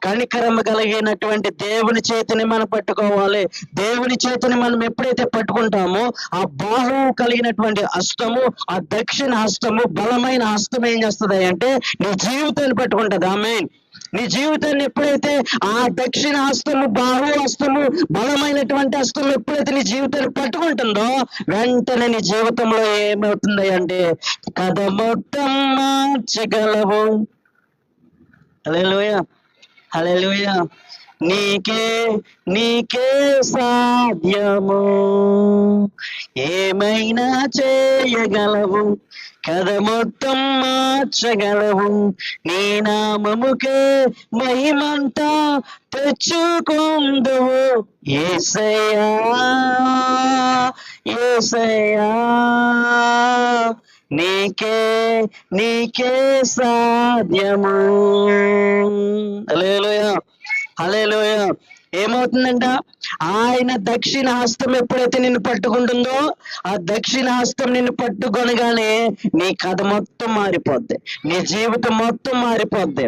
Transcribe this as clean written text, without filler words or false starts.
కనికరమ కలిగినటువంటి దేవుని చేతిని మనం పట్టుకోవాలి. దేవుని చేతిని మనం ఎప్పుడైతే పట్టుకుంటామో ఆ బాహువు కలిగినటువంటి హస్తము, ఆ దక్షిణ హస్తము, బలమైన హస్తం ఏం చేస్తుంది అంటే నీ జీవితాన్ని పట్టుకుంటది. ఆమేన్. నీ జీవితాన్ని ఎప్పుడైతే ఆ దక్షిణ హస్తము, బాహు హస్తము, బలమైనటువంటి హస్తము ఎప్పుడైతే నీ జీవితాన్ని పట్టుకుంటుందో వెంటనే నీ జీవితంలో ఏమవుతుంది అంటే కథ మొత్తం మార్చగలవు. హల్లెలూయా, హల్లెలూయా. నీకే నీకే సాధ్యము, ఏమైనా చేయగలవు, కథ మొత్తం మార్చగలవు, నీ నామముకే మహిమంతా తెచ్చుకుందువు. యేసయ్యా, యేసయ్యా, నీకే నీకే సాధ్యము. హల్లెలూయా, హల్లెలూయా. ఏమవుతుందంట? ఆయన దక్షిణ హస్తం ఎప్పుడైతే నిన్ను పట్టుకుంటుందో ఆ దక్షిణ హస్తం నిన్ను పట్టుకొనగానే నీ కథ మొత్తం మారిపోద్ది, నీ జీవితం మొత్తం మారిపోద్ది.